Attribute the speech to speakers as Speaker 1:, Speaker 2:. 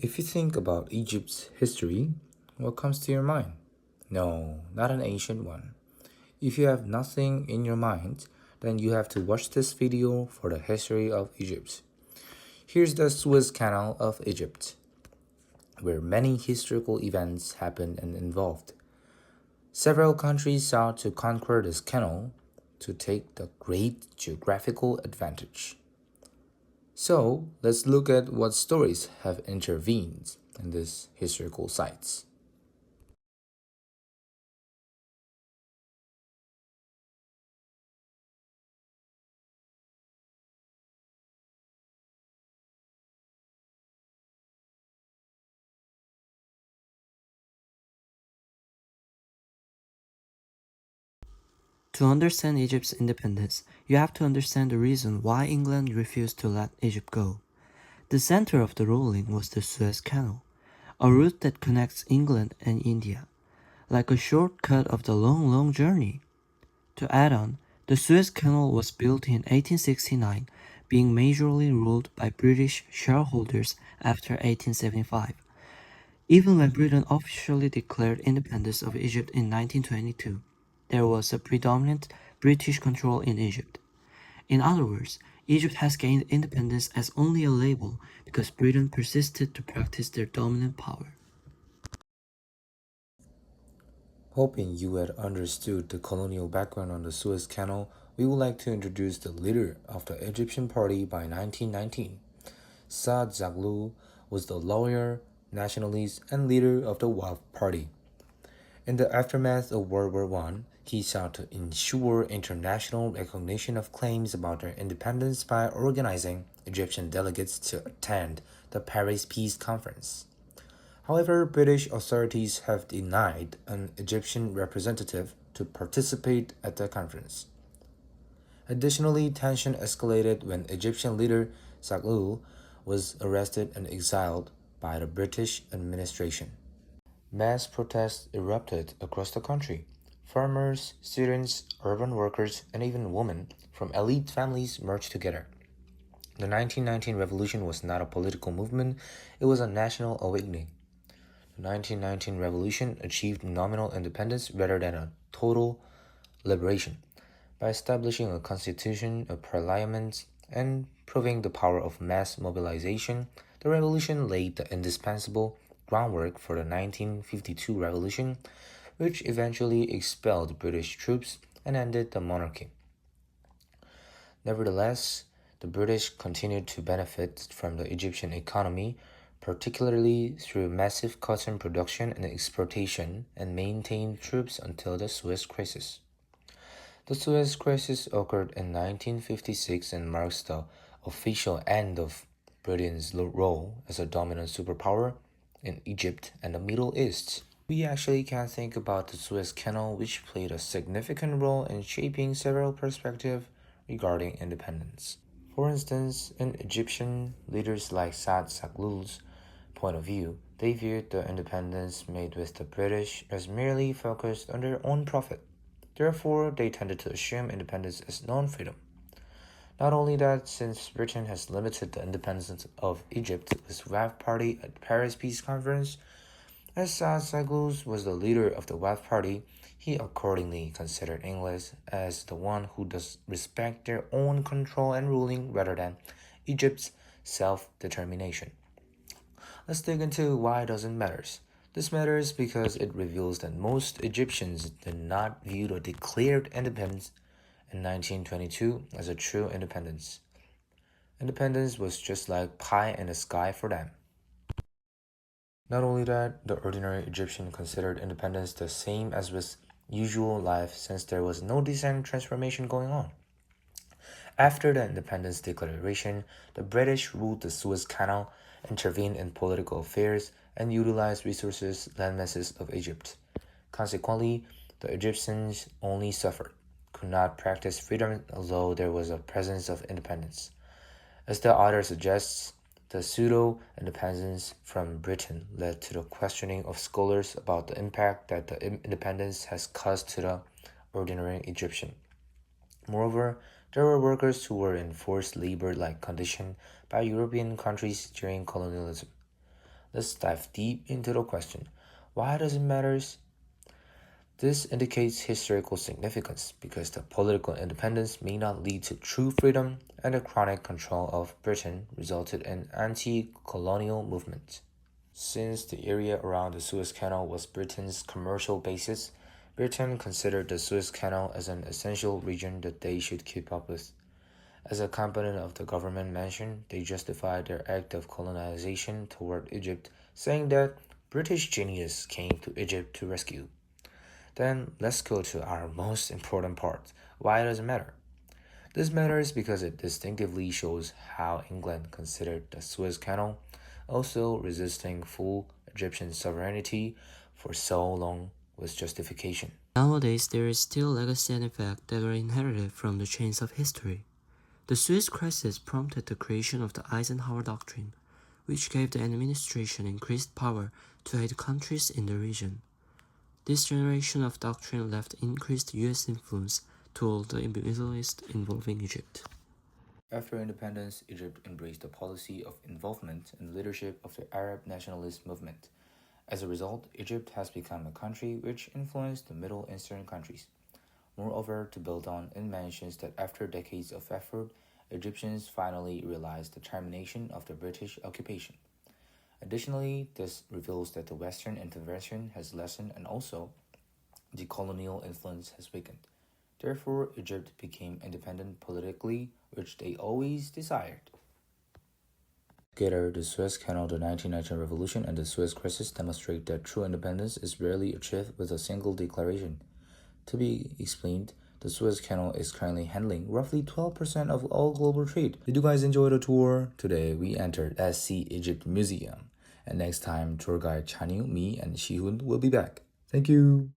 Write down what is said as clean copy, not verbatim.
Speaker 1: If you think about Egypt's history, what comes to your mind? No, not an ancient one. If you have nothing in your mind, then you have to watch this video for the history of Egypt. Here's the Suez Canal of Egypt, where many historical events happened and involved. Several countries sought to conquer this canal to take the great geographical advantage. So, let's look at what stories have intervened in these historical sites.
Speaker 2: To understand Egypt's independence, you have to understand the reason why England refused to let Egypt go. The center of the ruling was the Suez Canal, a route that connects England and India, like a shortcut of the long journey. To add on, the Suez Canal was built in 1869, being majorly ruled by British shareholders after 1875. Even when Britain officially declared independence of Egypt in 1922, there was a predominant British control in Egypt. In other words, Egypt has gained independence as only a label because Britain persisted to practice their dominant power.
Speaker 1: Hoping you had understood the colonial background on the Suez Canal, we would like to introduce the leader of the Egyptian party by 1919. Saad Zaghloul was the lawyer, nationalist, and leader of the Wafd Party. In the aftermath of World War I, he sought to ensure international recognition of claims about their independence by organizing Egyptian delegates to attend the Paris Peace Conference. However, British authorities have denied an Egyptian representative to participate at the conference. Additionally, tension escalated when Egyptian leader Zaghloul was arrested and exiled by the British administration. Mass protests erupted across the country. Farmers, students, urban workers, and even women from elite families marched together. The 1919 revolution was not a political movement, it was a national awakening. The 1919 revolution achieved nominal independence rather than a total liberation by establishing a constitution, a parliament, and proving the power of mass mobilization. The revolution laid the indispensable groundwork for the 1952 revolution, which eventually expelled British troops and ended the monarchy. Nevertheless, the British continued to benefit from the Egyptian economy, particularly through massive cotton production and exportation, and maintained troops until the Suez Crisis. The Suez Crisis occurred in 1956 and marks the official end of Britain's role as a dominant superpower in Egypt and the Middle East. We actually can think about the Suez Canal, which played a significant role in shaping several perspectives regarding independence. For instance, in Egyptian leaders like Saad Zaghloul's point of view, they viewed the independence made with the British as merely focused on their own profit. Therefore, they tended to assume independence as non-freedom. Not only that, since Britain has limited the independence of Egypt with Wafd Party at the Paris Peace Conference, as Saad Zaghloul was the leader of the Wafd Party, he accordingly considered England as the one who does respect their own control and ruling rather than Egypt's self-determination. Let's dig into why it doesn't matter. This matters because it reveals that most Egyptians did not view the declared independence in 1922 as a true independence. Independence was just like pie in the sky for them. Not only that, the ordinary Egyptian considered independence the same as with usual life since there was no decent transformation going on. After the independence declaration, the British ruled the Suez Canal, intervened in political affairs, and utilized resources landmasses of Egypt. Consequently, the Egyptians only suffered, could not practice freedom although there was a presence of independence. As the author suggests, the pseudo-independence from Britain led to the questioning of scholars about the impact that the independence has caused to the ordinary Egyptian. Moreover, there were workers who were in forced labor-like condition by European countries during colonialism. Let's dive deep into the question, why does it matter? This indicates historical significance because the political independence may not lead to true freedom, and the chronic control of Britain resulted in anti-colonial movements. Since the area around the Suez Canal was Britain's commercial basis, Britain considered the Suez Canal as an essential region that they should keep up with. As a component of the government mission, they justified their act of colonization toward Egypt, saying that British genius came to Egypt to rescue. Then let's go to our most important part. Why does it matter? This matters because it distinctively shows how England considered the Suez Canal, also resisting full Egyptian sovereignty for so long with justification.
Speaker 2: Nowadays, there is still legacy and effect that are inherited from the chains of history. The Suez Crisis prompted the creation of the Eisenhower Doctrine, which gave the administration increased power to aid countries in the region. This generation of doctrine left increased US influence to all the Middle East involving Egypt.
Speaker 1: After independence, Egypt embraced the policy of involvement and leadership of the Arab nationalist movement. As a result, Egypt has become a country which influenced the Middle Eastern countries. Moreover, to build on, it mentions that after decades of effort, Egyptians finally realized the termination of the British occupation. Additionally, this reveals that the Western intervention has lessened and also the colonial influence has weakened. Therefore, Egypt became independent politically, which they always desired. Together, the Suez Canal, the 1919 Revolution, and the Suez Crisis demonstrate that true independence is rarely achieved with a single declaration. To be explained, the Suez Canal is currently handling roughly 12% of all global trade. Did you guys enjoy the tour? Today, we entered SC Egypt Museum. And next time, tour guide Chanyu, me, and Shihun will be back. Thank you.